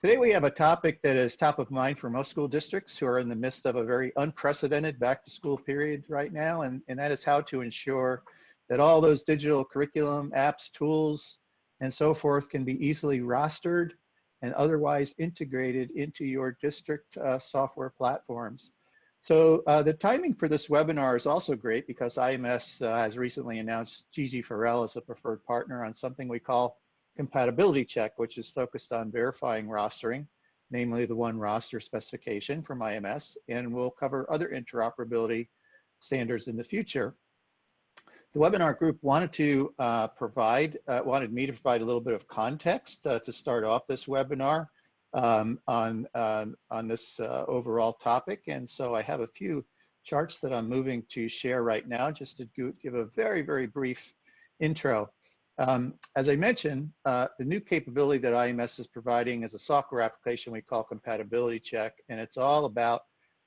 Today we have a topic that is top of mind for most school districts who are in the midst of a very unprecedented back-to-school period right now, and that is how to ensure that all those digital curriculum, apps, tools, and so forth can be easily rostered and otherwise integrated into your district software platforms. So the timing for this webinar is also great because IMS has recently announced GG4L as a preferred partner on something we call Compatibility Check, which is focused on verifying rostering, namely the one roster specification from IMS, and we'll cover other interoperability standards in the future. The webinar group wanted to wanted me to provide a little bit of context to start off this webinar on this overall topic, and so I have a few charts that I'm moving to share right now just to give a very, very brief intro. As I mentioned, the new capability that IMS is providing is a software application we call Compatibility Check, and it's all about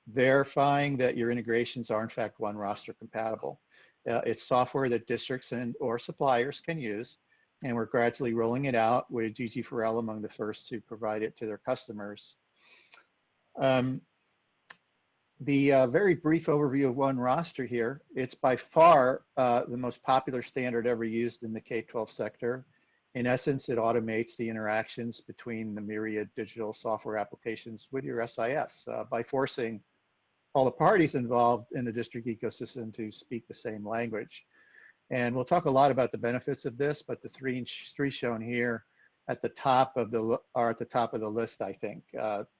verifying that your integrations are in fact one roster compatible. It's software that districts or suppliers can use, and we're gradually rolling it out with GG4L among the first to provide it to their customers. The very brief overview of one roster here, it's by far the most popular standard ever used in the K-12 sector. In essence, it automates the interactions between the myriad digital software applications with your SIS by forcing all the parties involved in the district ecosystem to speak the same language. And we'll talk a lot about the benefits of this, but the three shown here at the top of the list, I think.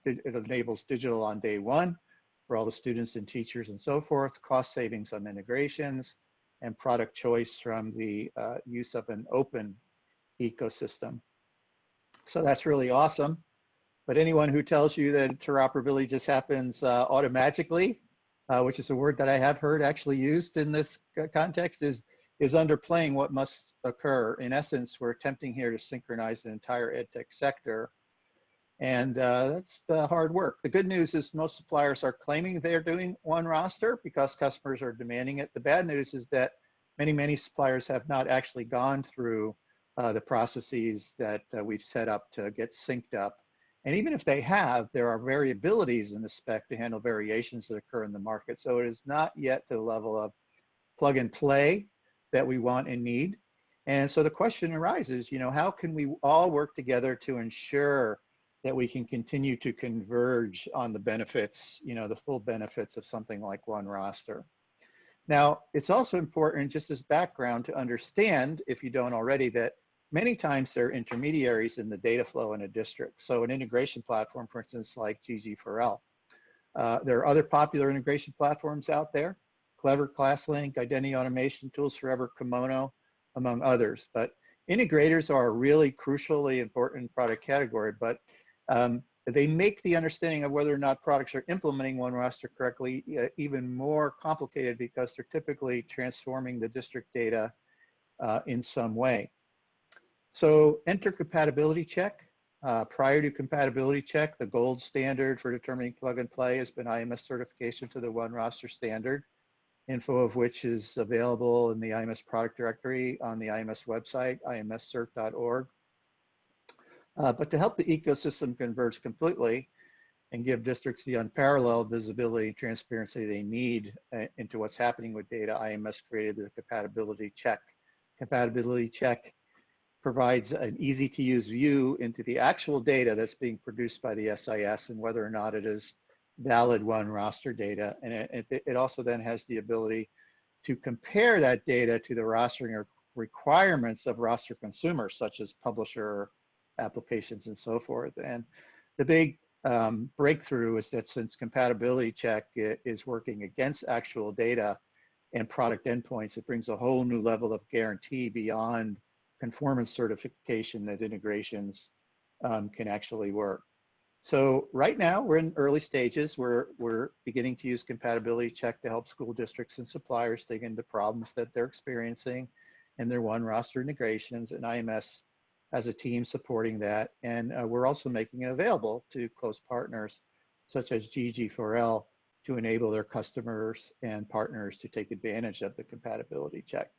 It enables digital on day one for all the students and teachers and so forth, cost savings on integrations, and product choice from the use of an open ecosystem. So that's really awesome. But anyone who tells you that interoperability just happens automatically, which is a word that I have heard actually used in this context, is underplaying what must occur. In essence, we're attempting here to synchronize the entire EdTech sector, and that's hard work. The good news is most suppliers are claiming they're doing one roster because customers are demanding it. The bad news is that many suppliers have not actually gone through the processes that we've set up to get synced up. And even if they have, there are variabilities in the spec to handle variations that occur in the market. So it is not yet to the level of plug and play that we want and need. And so the question arises, how can we all work together to ensure that we can continue to converge on the benefits, the full benefits of something like one roster? Now, it's also important, just as background, to understand, if you don't already, that many times there are intermediaries in the data flow in a district. So an integration platform, for instance, like GG4L. There are other popular integration platforms out there: Clever, ClassLink, Identity Automation, Tools Forever, Kimono, among others. But integrators are a really crucially important product category, but they make the understanding of whether or not products are implementing one roster correctly even more complicated because they're typically transforming the district data in some way. So enter Compatibility Check. Prior to Compatibility Check, the gold standard for determining plug and play has been IMS certification to the one roster standard, info of which is available in the IMS product directory on the IMS website, imscert.org. But to help the ecosystem converge completely and give districts the unparalleled visibility and transparency they need into what's happening with data, IMS created the Compatibility Check. Compatibility Check provides an easy-to-use view into the actual data that's being produced by the SIS and whether or not it is valid one roster data. And it also then has the ability to compare that data to the rostering requirements of roster consumers, such as publisher applications and so forth. And the big breakthrough is that since Compatibility Check is working against actual data and product endpoints, it brings a whole new level of guarantee beyond conformance certification that integrations can actually work. So right now we're in early stages. We're beginning to use Compatibility Check to help school districts and suppliers dig into problems that they're experiencing in their one roster integrations, and IMS has a team supporting that. And we're also making it available to close partners such as GG4L to enable their customers and partners to take advantage of the Compatibility Check.